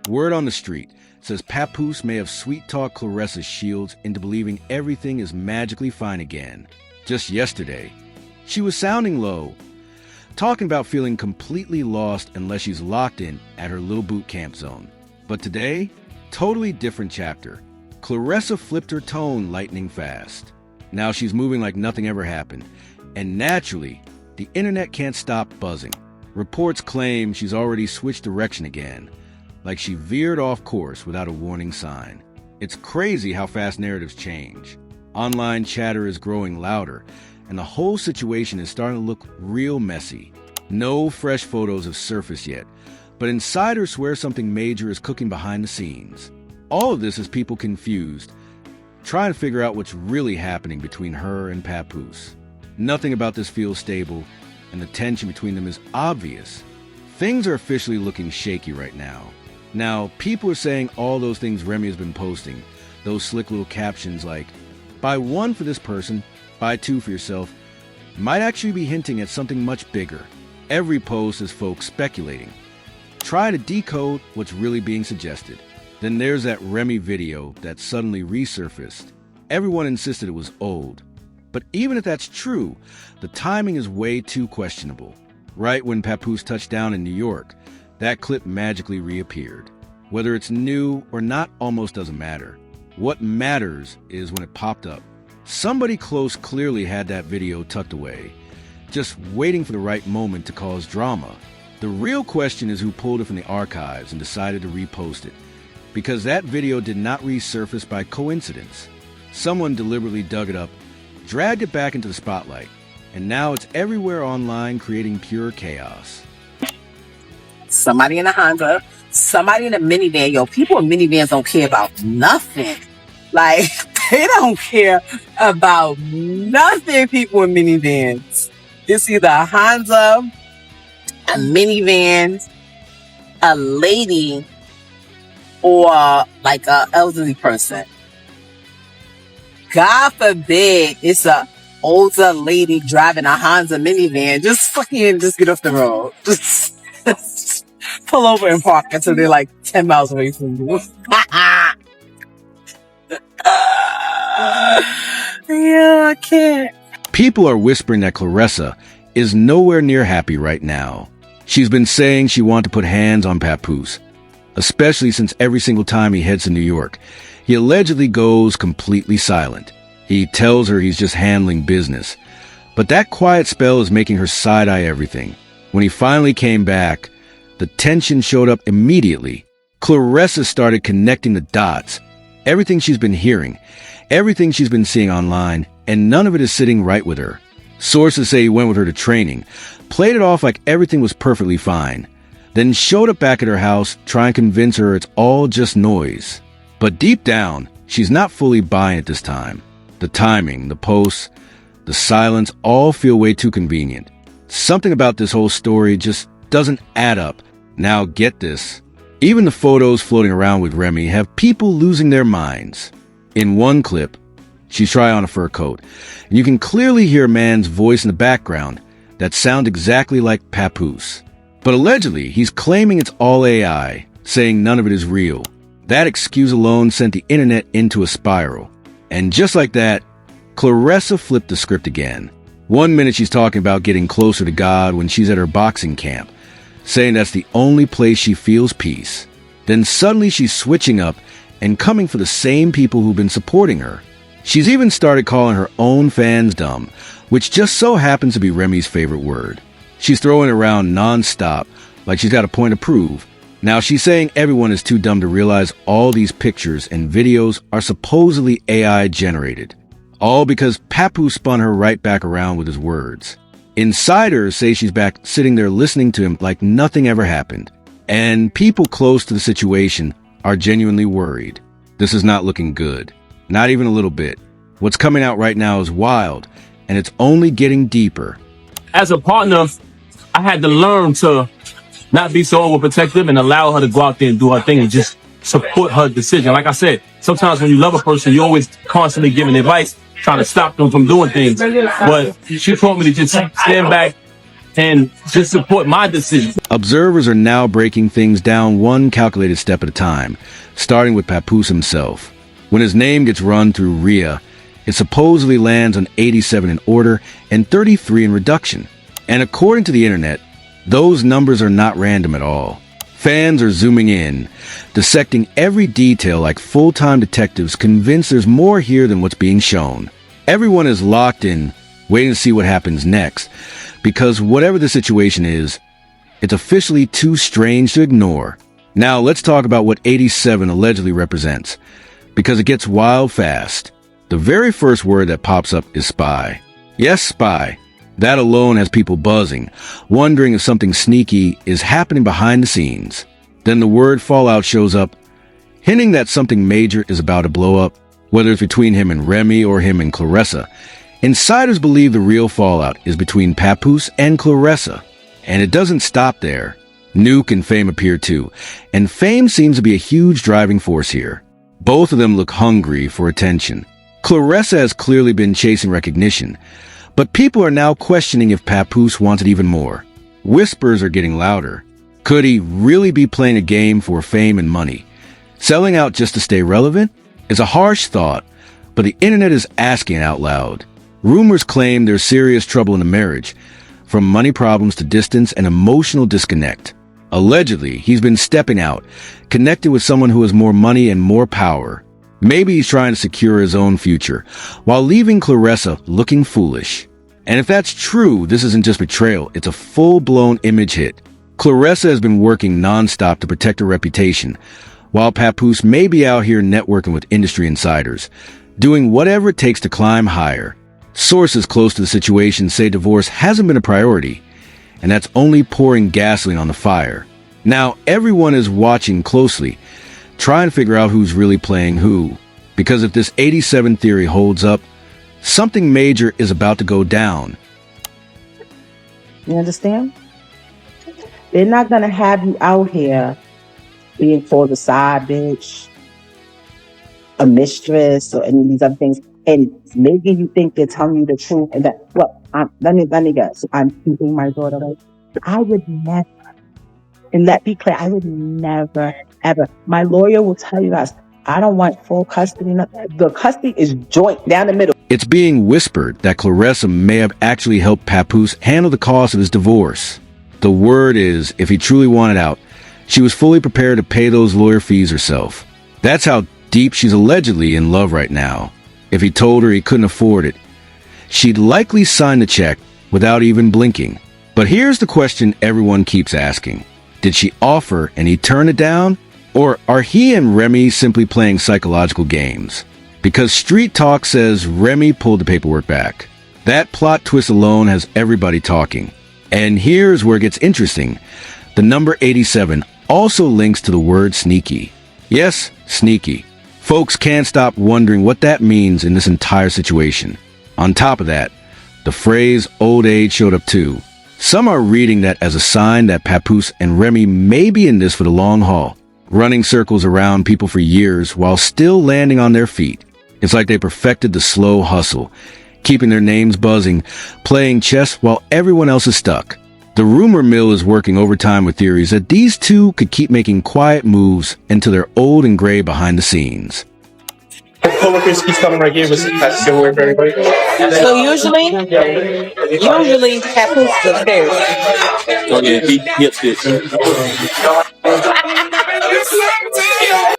Word on the street says Papoose may have sweet-talked Claressa's shields into believing everything is magically fine again. Just yesterday, she was sounding low, talking about feeling completely lost unless she's locked in at her little boot camp zone. But today, totally different chapter. Claressa flipped her tone lightning fast. Now she's moving like nothing ever happened. And naturally, the internet can't stop buzzing. Reports claim she's already switched direction again, like she veered off course without a warning sign. It's crazy how fast narratives change. Online chatter is growing louder, and the whole situation is starting to look real messy. No fresh photos have surfaced yet, but insiders swear something major is cooking behind the scenes. All of this has people confused, trying to figure out what's really happening between her and Papoose. Nothing about this feels stable, and the tension between them is obvious. Things are officially looking shaky right now. Now, people are saying all those things Remy has been posting, those slick little captions like, "Buy one for this person, buy two for yourself," might actually be hinting at something much bigger. Every post is folks speculating, trying to decode what's really being suggested. Then there's that Remy video that suddenly resurfaced. Everyone insisted it was old. But even if that's true, the timing is way too questionable. Right when Papoose touched down in New York, that clip magically reappeared. Whether it's new or not almost doesn't matter. What matters is when it popped up. Somebody close clearly had that video tucked away, just waiting for the right moment to cause drama. The real question is who pulled it from the archives and decided to repost it, because that video did not resurface by coincidence. Someone deliberately dug it up, dragged it back into the spotlight, and now it's everywhere online creating pure chaos. Somebody in a Honda, somebody in a minivan. Yo, people in minivans don't care about nothing. Like, they don't care about nothing, people in minivans. It's either a Honda, a minivan, a lady, or like an elderly person. God forbid it's a older lady driving a Honda minivan. Just get off the road. Just pull over and park until they're like 10 miles away from you. Yeah, I can't. People are whispering that Claressa is nowhere near happy right now. She's been saying she wants to put hands on Papoose, especially since every single time he heads to New York, he allegedly goes completely silent. He tells her he's just handling business. But that quiet spell is making her side-eye everything. When he finally came back, the tension showed up immediately. Claressa started connecting the dots. Everything she's been hearing, everything she's been seeing online, and none of it is sitting right with her. Sources say he went with her to training, played it off like everything was perfectly fine, then showed up back at her house trying to convince her it's all just noise. But deep down, she's not fully buying it this time. The timing, the posts, the silence all feel way too convenient. Something about this whole story just doesn't add up. Now get this. Even the photos floating around with Remy have people losing their minds. In one clip, she's trying on a fur coat, and you can clearly hear a man's voice in the background that sounds exactly like Papoose. But allegedly, he's claiming it's all AI, saying none of it is real. That excuse alone sent the internet into a spiral. And just like that, Claressa flipped the script again. One minute she's talking about getting closer to God when she's at her boxing camp, saying that's the only place she feels peace. Then suddenly she's switching up and coming for the same people who've been supporting her. She's even started calling her own fans dumb, which just so happens to be Remy's favorite word. She's throwing it around non-stop, like she's got a point to prove. Now she's saying everyone is too dumb to realize all these pictures and videos are supposedly AI generated. All because Papoose spun her right back around with his words. Insiders say she's back sitting there listening to him like nothing ever happened. And people close to the situation are genuinely worried. This is not looking good. Not even a little bit. What's coming out right now is wild, and it's only getting deeper. As a partner, I had to learn to not be so overprotective and allow her to go out there and do her thing and just support her decision. Like I said, sometimes when you love a person, you're always constantly giving advice, trying to stop them from doing things. But she told me to just stand back and just support my decision. Observers are now breaking things down one calculated step at a time, starting with Papoose himself. When his name gets run through RIA, it supposedly lands on 87 in order and 33 in reduction. And according to the internet, those numbers are not random at all. Fans are zooming in, dissecting every detail like full-time detectives convinced there's more here than what's being shown. Everyone is locked in, waiting to see what happens next, because whatever the situation is, it's officially too strange to ignore. Now let's talk about what 87 allegedly represents, because it gets wild fast. The very first word that pops up is spy. Yes, spy. That alone has people buzzing, wondering if something sneaky is happening behind the scenes. Then the word fallout shows up, hinting that something major is about to blow up, whether it's between him and Remy or him and Claressa. Insiders believe the real fallout is between Papoose and Claressa. And it doesn't stop there. Nuke and Fame appear too, and Fame seems to be a huge driving force here. Both of them look hungry for attention. Claressa has clearly been chasing recognition, but people are now questioning if Papoose wants it even more. Whispers are getting louder. Could he really be playing a game for fame and money? Selling out just to stay relevant? It's a harsh thought, but the internet is asking it out loud. Rumors claim there's serious trouble in the marriage, from money problems to distance and emotional disconnect. Allegedly, he's been stepping out, connected with someone who has more money and more power. Maybe he's trying to secure his own future, while leaving Claressa looking foolish. And if that's true, this isn't just betrayal, it's a full-blown image hit. Claressa has been working non-stop to protect her reputation, while Papoose may be out here networking with industry insiders, doing whatever it takes to climb higher. Sources close to the situation say divorce hasn't been a priority, and that's only pouring gasoline on the fire. Now, everyone is watching closely, trying to figure out who's really playing who, because if this 87 theory holds up, something major is about to go down. You understand? They're not going to have you out here being called a side bitch, a mistress, or any of these other things, and making you think they're telling you the truth. And that, well, let me guess. I'm keeping my daughter. Right? I would never, and let me be clear, I would never, ever. My lawyer will tell you guys, I don't want full custody. The custody is joint down the middle. It's being whispered that Claressa may have actually helped Papoose handle the cost of his divorce. The word is, if he truly wanted out, she was fully prepared to pay those lawyer fees herself. That's how deep she's allegedly in love right now. If he told her he couldn't afford it, she'd likely sign the check without even blinking. But here's the question everyone keeps asking. Did she offer and he turned it down? Or are he and Remy simply playing psychological games? Because Street Talk says Remy pulled the paperwork back. That plot twist alone has everybody talking. And here's where it gets interesting. The number 87 also links to the word sneaky. Yes, sneaky. Folks can't stop wondering what that means in this entire situation. On top of that, the phrase old age showed up too. Some are reading that as a sign that Papoose and Remy may be in this for the long haul, running circles around people for years while still landing on their feet. It's like they perfected the slow hustle, keeping their names buzzing, playing chess while everyone else is stuck. The rumor mill is working overtime with theories that these two could keep making quiet moves until they're old and gray behind the scenes. Co-workers, he's coming right here. That's good work for everybody. So usually Papoose is upstairs. Oh yeah, he upstairs.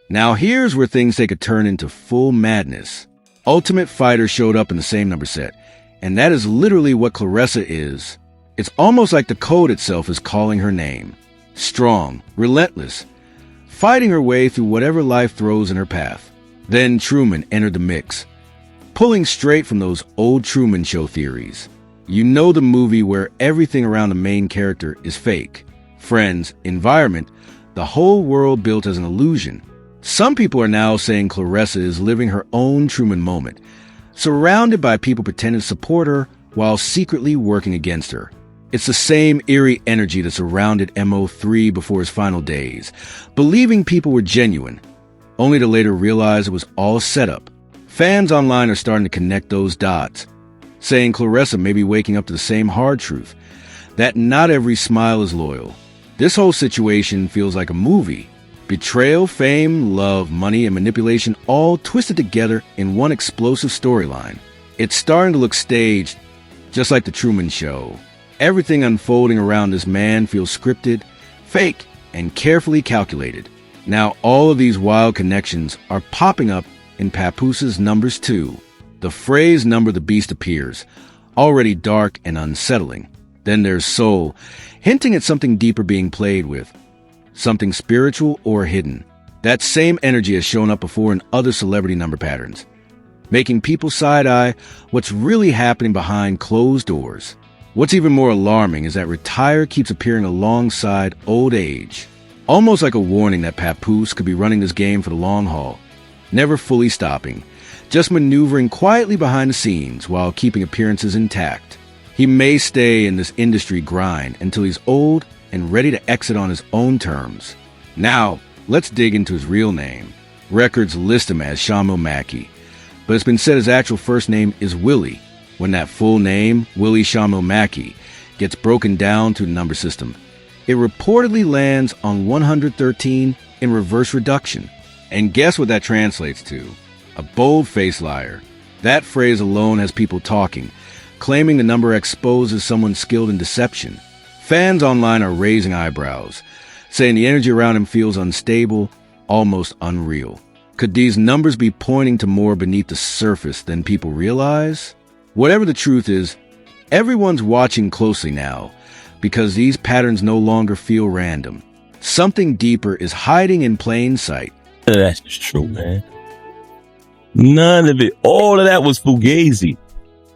Now here's where things take a turn into full madness. Ultimate Fighter showed up in the same number set, and that is literally what Claressa is. It's almost like the code itself is calling her name. Strong, relentless, fighting her way through whatever life throws in her path. Then Truman entered the mix, pulling straight from those old Truman Show theories. You know, the movie where everything around the main character is fake. Friends, environment, the whole world built as an illusion. Some people are now saying Claressa is living her own Truman moment, surrounded by people pretending to support her while secretly working against her. It's the same eerie energy that surrounded MO3 before his final days, believing people were genuine, only to later realize it was all set up. Fans online are starting to connect those dots, saying Claressa may be waking up to the same hard truth, that not every smile is loyal. This whole situation feels like a movie. Betrayal, fame, love, money, and manipulation all twisted together in one explosive storyline. It's starting to look staged, just like the Truman Show. Everything unfolding around this man feels scripted, fake, and carefully calculated. Now all of these wild connections are popping up in Papoose' numbers too. The phrase "number the beast" appears, already dark and unsettling. Then there's soul, hinting at something deeper being played with, something spiritual or hidden. That same energy has shown up before in other celebrity number patterns, making people side-eye what's really happening behind closed doors. What's even more alarming is that retire keeps appearing alongside old age, almost like a warning that Papoose could be running this game for the long haul, never fully stopping, just maneuvering quietly behind the scenes while keeping appearances intact. He may stay in this industry grind until he's old and ready to exit on his own terms. Now, let's dig into his real name. Records list him as Shamil Mackey, but it's been said his actual first name is Willie, when that full name, Willie Shamil Mackey, gets broken down to the number system. It reportedly lands on 113 in reverse reduction. And guess what that translates to? A bold-faced liar. That phrase alone has people talking, claiming the number exposes someone skilled in deception. Fans online are raising eyebrows, saying the energy around him feels unstable, almost unreal. Could these numbers be pointing to more beneath the surface than people realize? Whatever the truth is, everyone's watching closely now, because these patterns no longer feel random. Something deeper is hiding in plain sight. That's true, man. None of it. All of that was fugazi.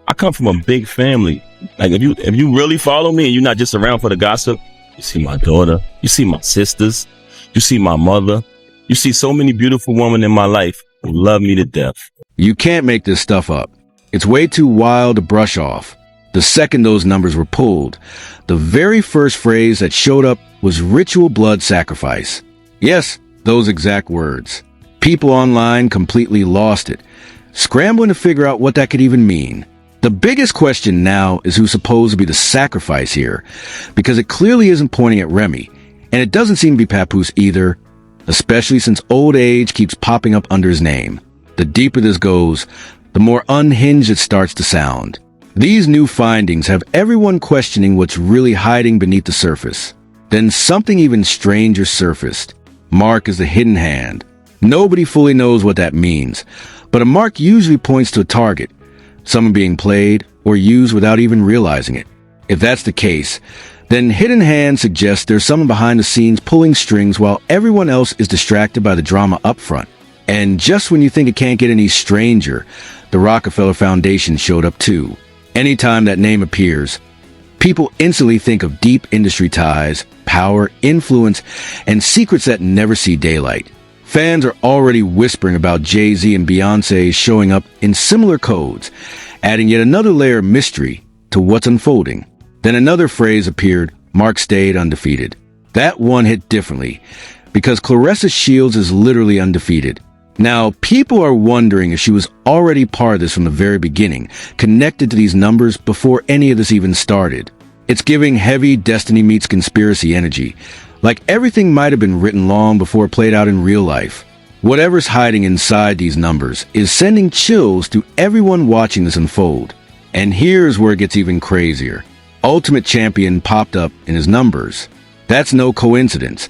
I come from a big family. Like if you really follow me and you're not just around for the gossip, you see my daughter, you see my sisters, you see my mother, you see so many beautiful women in my life who love me to death. You can't make this stuff up. It's way too wild to brush off. The second those numbers were pulled, the very first phrase that showed up was ritual blood sacrifice. Yes, those exact words. People online completely lost it, scrambling to figure out what that could even mean. The biggest question now is who's supposed to be the sacrifice here, because it clearly isn't pointing at Remy, and it doesn't seem to be Papoose either, especially since old age keeps popping up under his name. The deeper this goes, the more unhinged it starts to sound. These new findings have everyone questioning what's really hiding beneath the surface. Then something even stranger surfaced. Mark is the hidden hand. Nobody fully knows what that means, but a mark usually points to a target, someone being played or used without even realizing it. If that's the case, then hidden hand suggests there's someone behind the scenes pulling strings while everyone else is distracted by the drama up front. And just when you think it can't get any stranger, the Rockefeller Foundation showed up too. Anytime that name appears, people instantly think of deep industry ties, power, influence, and secrets that never see daylight. Fans are already whispering about Jay-Z and Beyoncé showing up in similar codes, adding yet another layer of mystery to what's unfolding. Then another phrase appeared, Mark stayed undefeated. That one hit differently, because Claressa Shields is literally undefeated. Now, people are wondering if she was already part of this from the very beginning, connected to these numbers before any of this even started. It's giving heavy Destiny meets conspiracy energy, like everything might have been written long before it played out in real life. Whatever's hiding inside these numbers is sending chills to everyone watching this unfold. And here's where it gets even crazier. Ultimate Champion popped up in his numbers. That's no coincidence,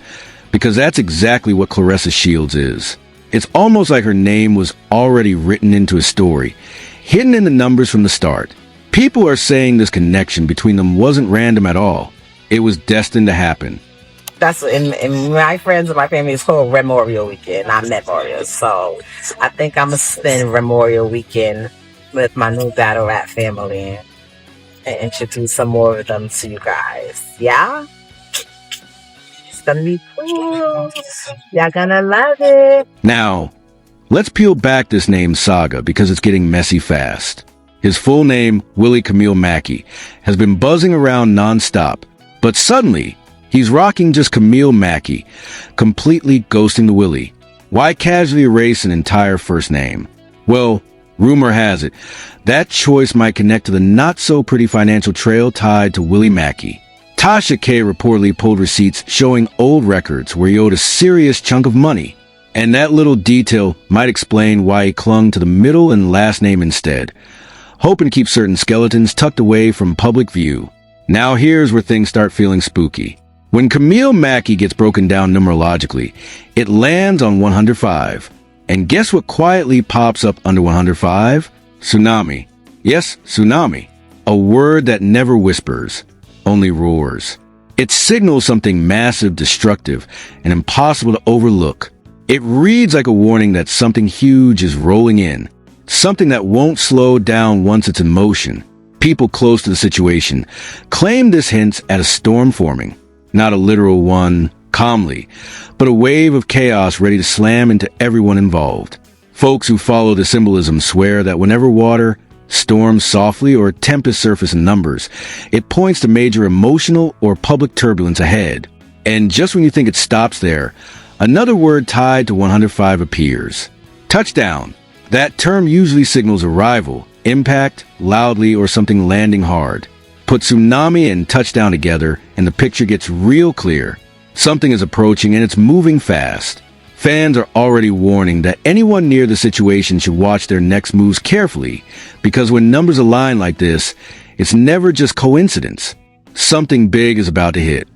because that's exactly what Claressa Shields is. It's almost like her name was already written into a story, hidden in the numbers from the start. People are saying this connection between them wasn't random at all. It was destined to happen. That's in my friends and my family is called Memorial Weekend, not Memorial. So I think I'm gonna spend Memorial Weekend with my new battle rap family and introduce some more of them to you guys. Yeah? It's gonna be cool. Y'all gonna love it. Now, let's peel back this name saga because it's getting messy fast. His full name, Willie Camille Mackey, has been buzzing around nonstop, but suddenly, he's rocking just Camille Mackey, completely ghosting the Willie. Why casually erase an entire first name? Well, rumor has it, that choice might connect to the not-so-pretty financial trail tied to Willie Mackey. Tasha K reportedly pulled receipts showing old records where he owed a serious chunk of money. And that little detail might explain why he clung to the middle and last name instead, hoping to keep certain skeletons tucked away from public view. Now here's where things start feeling spooky. When Camille Mackey gets broken down numerologically, it lands on 105. And guess what quietly pops up under 105? Tsunami. Yes, tsunami. A word that never whispers, only roars. It signals something massive, destructive, and impossible to overlook. It reads like a warning that something huge is rolling in, something that won't slow down once it's in motion. People close to the situation claim this hints at a storm forming, not a literal one, calmly, but a wave of chaos ready to slam into everyone involved. Folks who follow the symbolism swear that whenever water storms softly or tempests surface in numbers, it points to major emotional or public turbulence ahead. And just when you think it stops there, another word tied to 105 appears. Touchdown. That term usually signals arrival, impact, loudly, or something landing hard. Put tsunami and touchdown together, and the picture gets real clear. Something is approaching, and it's moving fast. Fans are already warning that anyone near the situation should watch their next moves carefully, because when numbers align like this, it's never just coincidence. Something big is about to hit,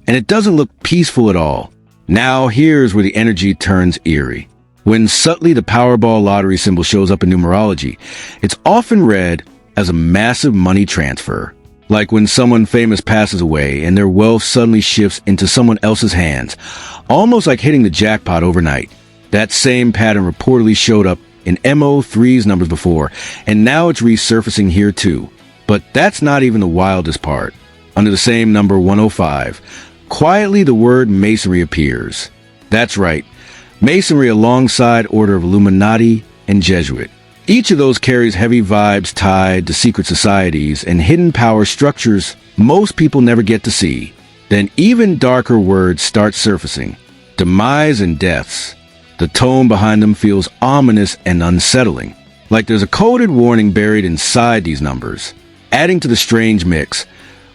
and it doesn't look peaceful at all. Now here's where the energy turns eerie. When subtly the Powerball lottery symbol shows up in numerology, it's often read as a massive money transfer. Like when someone famous passes away and their wealth suddenly shifts into someone else's hands, almost like hitting the jackpot overnight. That same pattern reportedly showed up in MO3's numbers before, and now it's resurfacing here too. But that's not even the wildest part. Under the same number 105, quietly the word masonry appears. That's right, masonry alongside Order of Illuminati and Jesuit. Each of those carries heavy vibes tied to secret societies and hidden power structures most people never get to see. Then even darker words start surfacing. Demise and deaths. The tone behind them feels ominous and unsettling, like there's a coded warning buried inside these numbers. Adding to the strange mix,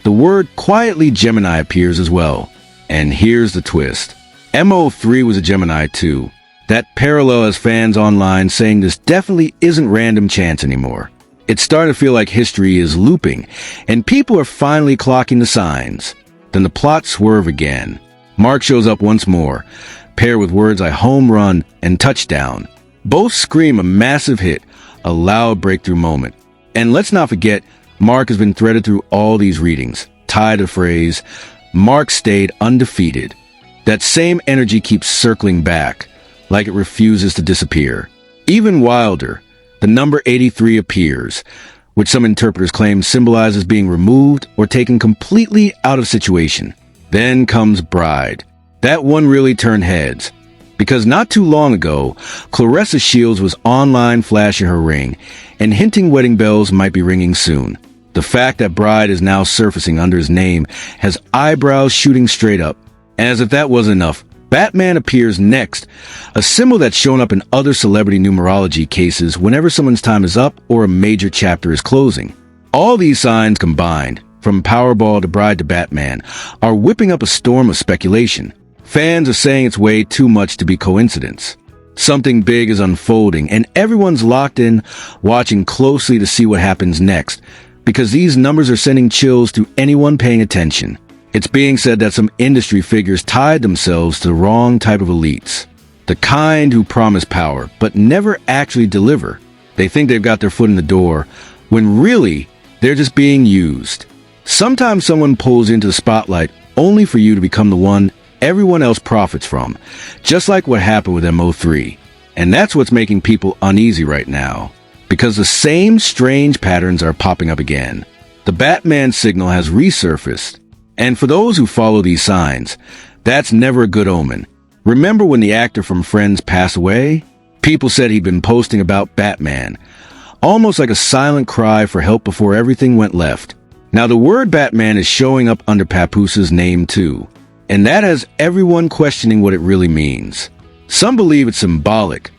the word quietly Gemini appears as well. And here's the twist. MO3 was a Gemini too. That parallel has fans online saying this definitely isn't random chance anymore. It's starting to feel like history is looping, and people are finally clocking the signs. Then the plots swerve again. Mark shows up once more, paired with words like home run and touchdown. Both scream a massive hit, a loud breakthrough moment. And let's not forget, Mark has been threaded through all these readings, tied to the phrase, Mark stayed undefeated. That same energy keeps circling back, like it refuses to disappear. Even wilder, the number 83 appears, which some interpreters claim symbolizes being removed or taken completely out of situation. Then comes bride. That one really turned heads, because not too long ago, Claressa Shields was online flashing her ring and hinting wedding bells might be ringing soon. The fact that bride is now surfacing under his name has eyebrows shooting straight up. And as if that wasn't enough, Batman appears next, a symbol that's shown up in other celebrity numerology cases whenever someone's time is up or a major chapter is closing. All these signs combined, from Powerball to Bride to Batman, are whipping up a storm of speculation. Fans are saying it's way too much to be coincidence. Something big is unfolding, and everyone's locked in, watching closely to see what happens next, because these numbers are sending chills to anyone paying attention. It's being said that some industry figures tied themselves to the wrong type of elites. The kind who promise power, but never actually deliver. They think they've got their foot in the door, when really, they're just being used. Sometimes someone pulls into the spotlight only for you to become the one everyone else profits from, just like what happened with MO3. And that's what's making people uneasy right now, because the same strange patterns are popping up again. The Batman signal has resurfaced. And for those who follow these signs, that's never a good omen. Remember when the actor from Friends passed away? People said he'd been posting about Batman, almost like a silent cry for help before everything went left. Now the word Batman is showing up under Papooses' name too, and that has everyone questioning what it really means. Some believe it's symbolic,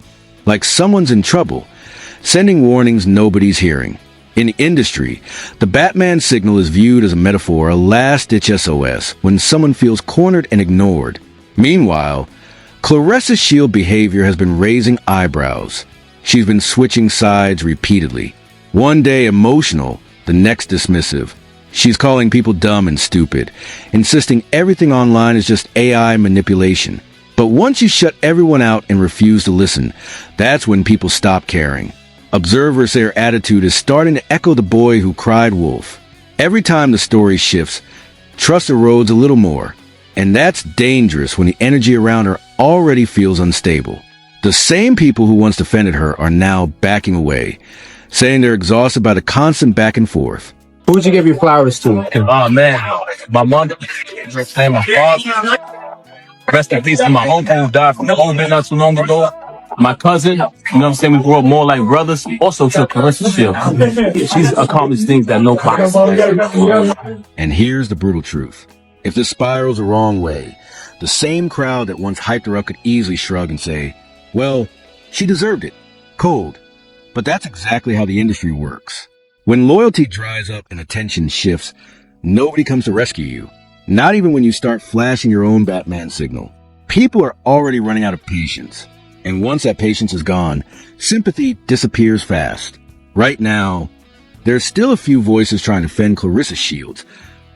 like someone's in trouble, sending warnings nobody's hearing. In the industry, the Batman signal is viewed as a metaphor, a last-ditch SOS, when someone feels cornered and ignored. Meanwhile, Claressa's shield behavior has been raising eyebrows. She's been switching sides repeatedly. One day emotional, the next dismissive. She's calling people dumb and stupid, insisting everything online is just AI manipulation. But once you shut everyone out and refuse to listen, that's when people stop caring. Observers say her attitude is starting to echo the boy who cried wolf. Every time the story shifts, trust erodes a little more. And that's dangerous when the energy around her already feels unstable. The same people who once defended her are now backing away, saying they're exhausted by the constant back and forth. Who would you give your flowers to? Oh man, my mother, my father. Rest in peace to my uncle who died from COVID not too long ago. My cousin, you know what I'm saying? We grew up more like brothers. Also to Claressa Shield. She's accomplished things that no box. And here's the brutal truth. If this spirals the wrong way, the same crowd that once hyped her up could easily shrug and say, well, she deserved it. Cold. But that's exactly how the industry works. When loyalty dries up and attention shifts, nobody comes to rescue you. Not even when you start flashing your own Batman signal. People are already running out of patience. And once that patience is gone, sympathy disappears fast. Right now, there's still a few voices trying to fend Claressa's shields,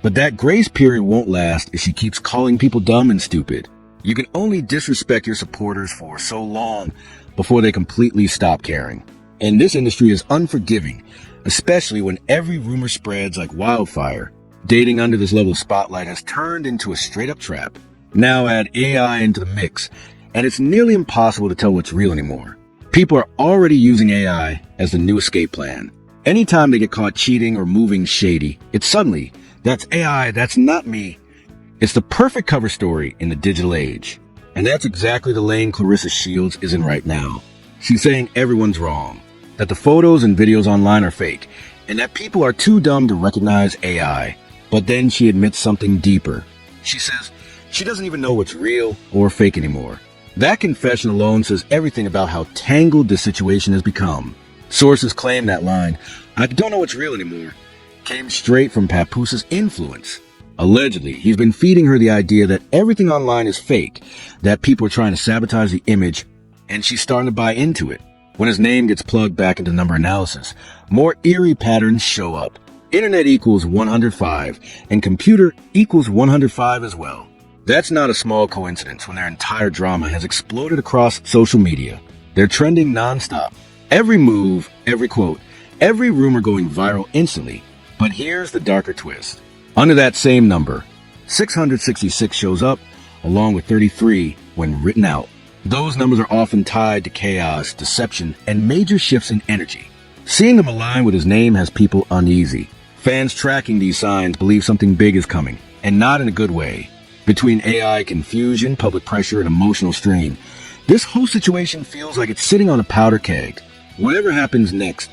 but that grace period won't last if she keeps calling people dumb and stupid. You can only disrespect your supporters for so long before they completely stop caring. And this industry is unforgiving, especially when every rumor spreads like wildfire. Dating under this level of spotlight has turned into a straight-up trap. Now add AI into the mix, and it's nearly impossible to tell what's real anymore. People are already using AI as the new escape plan. Anytime they get caught cheating or moving shady, it's suddenly, that's AI, that's not me. It's the perfect cover story in the digital age. And that's exactly the lane Claressa Shields is in right now. She's saying everyone's wrong, that the photos and videos online are fake, and that people are too dumb to recognize AI. But then she admits something deeper. She says she doesn't even know what's real or fake anymore. That confession alone says everything about how tangled this situation has become. Sources claim that line, "I don't know what's real anymore," came straight from Papoose' influence. Allegedly, he's been feeding her the idea that everything online is fake, that people are trying to sabotage the image, and she's starting to buy into it. When his name gets plugged back into number analysis, more eerie patterns show up. Internet equals 105, and computer equals 105 as well. That's not a small coincidence when their entire drama has exploded across social media. They're trending nonstop. Every move, every quote, every rumor going viral instantly. But here's the darker twist. Under that same number, 666 shows up, along with 33 when written out. Those numbers are often tied to chaos, deception, and major shifts in energy. Seeing them align with his name has people uneasy. Fans tracking these signs believe something big is coming, and not in a good way. Between AI confusion, public pressure, and emotional strain, this whole situation feels like it's sitting on a powder keg. Whatever happens next,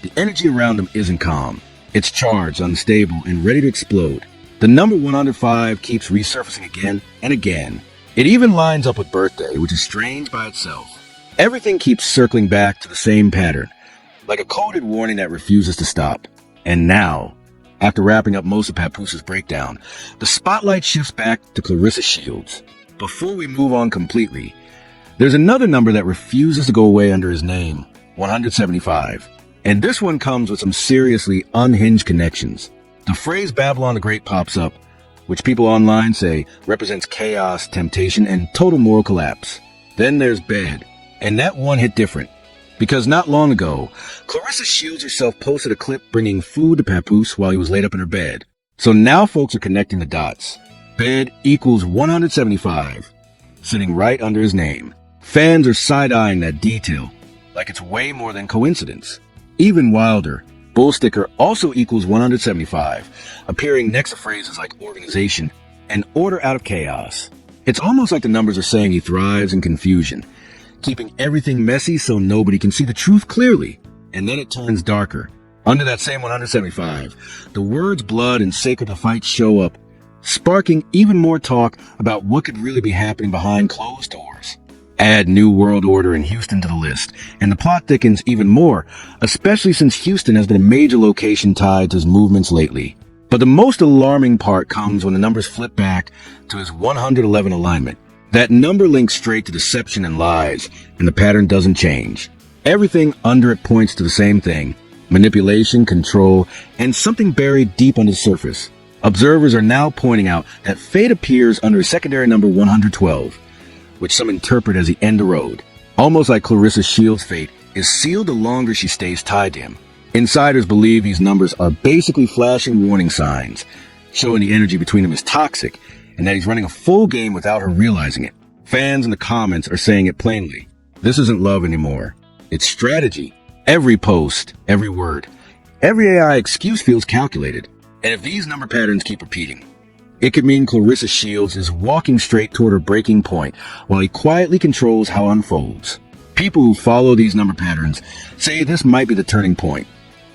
the energy around them isn't calm. It's charged, unstable, and ready to explode. The number 105 keeps resurfacing again and again. It even lines up with birthday, which is strange by itself. Everything keeps circling back to the same pattern, like a coded warning that refuses to stop. And now, after wrapping up most of Papoose' breakdown, the spotlight shifts back to Claressa Shields. Before we move on completely, there's another number that refuses to go away under his name, 175. And this one comes with some seriously unhinged connections. The phrase Babylon the Great pops up, which people online say represents chaos, temptation, and total moral collapse. Then there's bed, and that one hit different. Because not long ago, Claressa Shields herself posted a clip bringing food to Papoose while he was laid up in her bed. So now folks are connecting the dots. Bed equals 175, sitting right under his name. Fans are side-eyeing that detail, like it's way more than coincidence. Even wilder, Bull Sticker also equals 175, appearing next to phrases like organization and order out of chaos. It's almost like the numbers are saying he thrives in confusion, keeping everything messy so nobody can see the truth clearly. And then it turns darker. Under that same 175, the words blood and sacred to fight show up, sparking even more talk about what could really be happening behind closed doors. Add New World Order in Houston to the list, and the plot thickens even more, especially since Houston has been a major location tied to his movements lately. But the most alarming part comes when the numbers flip back to his 111 alignment. That number links straight to deception and lies, and the pattern doesn't change. Everything under it points to the same thing: manipulation, control, and something buried deep under the surface. Observers are now pointing out that fate appears under a secondary number 112, which some interpret as the end of the road. Almost like Claressa Shields' fate is sealed the longer she stays tied to him. Insiders believe these numbers are basically flashing warning signs, showing the energy between them is toxic, and that he's running a full game without her realizing it. Fans in the comments are saying it plainly. This isn't love anymore. It's strategy. Every post, every word, every AI excuse feels calculated. And if these number patterns keep repeating, it could mean Claressa Shields is walking straight toward her breaking point while he quietly controls how it unfolds. People who follow these number patterns say this might be the turning point,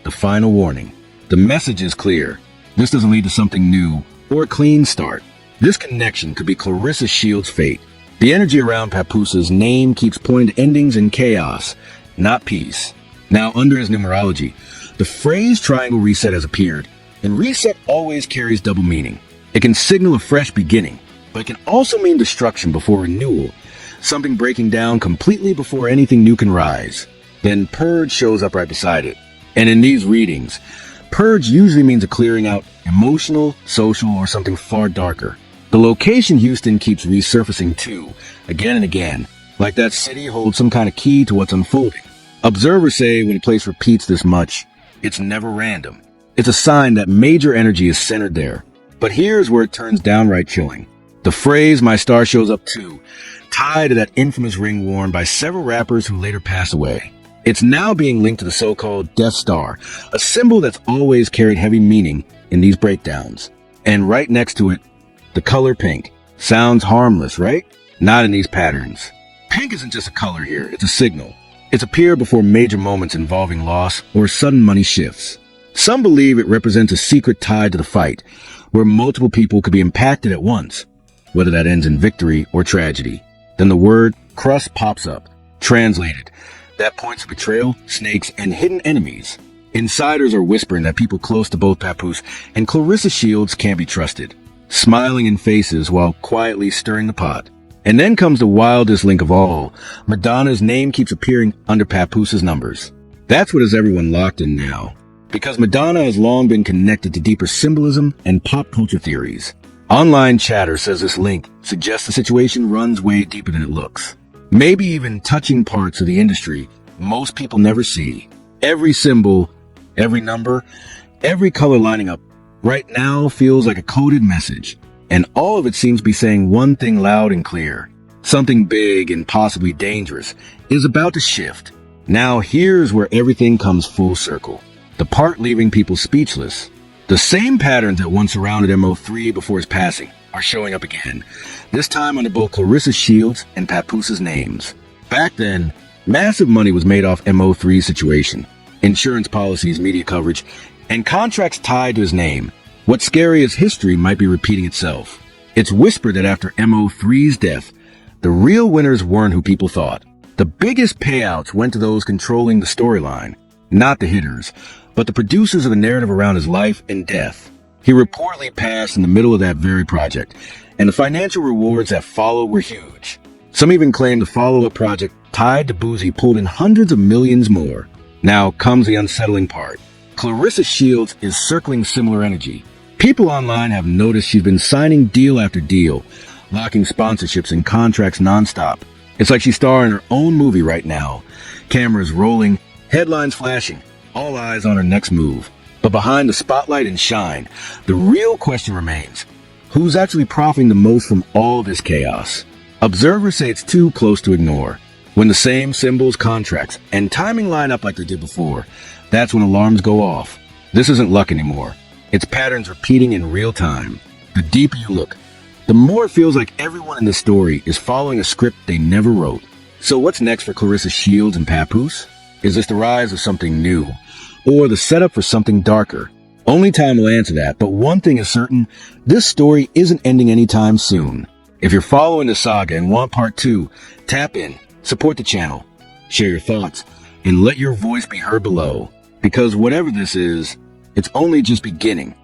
the final warning. The message is clear. This doesn't lead to something new or a clean start. This connection could be Claressa Shields' fate. The energy around Papooses' name keeps pointing to endings in chaos, not peace. Now, under his numerology, the phrase triangle reset has appeared, and reset always carries double meaning. It can signal a fresh beginning, but it can also mean destruction before renewal, something breaking down completely before anything new can rise. Then purge shows up right beside it. And in these readings, purge usually means a clearing out, emotional, social, or something far darker. The location Houston keeps resurfacing too, again and again, like that city holds some kind of key to what's unfolding. Observers say when a place repeats this much, it's never random. It's a sign that major energy is centered there. But here's where it turns downright chilling. The phrase "my star shows up too," tied to that infamous ring worn by several rappers who later passed away. It's now being linked to the so-called Death Star, a symbol that's always carried heavy meaning in these breakdowns. And right next to it, the color pink. Sounds harmless, right? Not in these patterns. Pink isn't just a color here, it's a signal. It's appeared before major moments involving loss or sudden money shifts. Some believe it represents a secret tied to the fight, where multiple people could be impacted at once, whether that ends in victory or tragedy. Then the word crust pops up. Translated, that points to betrayal, snakes, and hidden enemies. Insiders are whispering that people close to both Papoose and Claressa Shields can't be trusted, smiling in faces while quietly stirring the pot. And then comes the wildest link of all. Madonna's name keeps appearing under Papooses' numbers. That's what has everyone locked in now, because Madonna has long been connected to deeper symbolism and pop culture theories. Online chatter says this link suggests the situation runs way deeper than it looks, maybe even touching parts of the industry most people never see. Every symbol, every number, every color lining up right now feels like a coded message, and all of it seems to be saying one thing loud and clear. Something big and possibly dangerous is about to shift. Now here's where everything comes full circle. The part leaving people speechless. The same patterns that once surrounded MO3 before his passing are showing up again, this time under both Claressa Shields and Papooses' names. Back then, massive money was made off MO3's situation, insurance policies, media coverage, and contracts tied to his name. What's scary is history might be repeating itself. It's whispered that after MO3's death, the real winners weren't who people thought. The biggest payouts went to those controlling the storyline, not the hitters, but the producers of the narrative around his life and death. He reportedly passed in the middle of that very project, and the financial rewards that followed were huge. Some even claim the follow-up project tied to Boozy pulled in hundreds of millions more. Now comes the unsettling part. Claressa Shields is circling similar energy. People online have noticed she's been signing deal after deal, locking sponsorships and contracts nonstop. It's like she's starring her own movie right now. Cameras rolling, headlines flashing, all eyes on her next move. But behind the spotlight and shine, the real question remains: who's actually profiting the most from all this chaos? Observers say it's too close to ignore. When the same symbols, contracts, and timing line up like they did before, that's when alarms go off. This isn't luck anymore. It's patterns repeating in real time. The deeper you look, the more it feels like everyone in this story is following a script they never wrote. So what's next for Claressa Shields and Papoose? Is this the rise of something new, or the setup for something darker? Only time will answer that, but one thing is certain: this story isn't ending anytime soon. If you're following the saga and want part 2, tap in, support the channel, share your thoughts, and let your voice be heard below. Because whatever this is, it's only just beginning.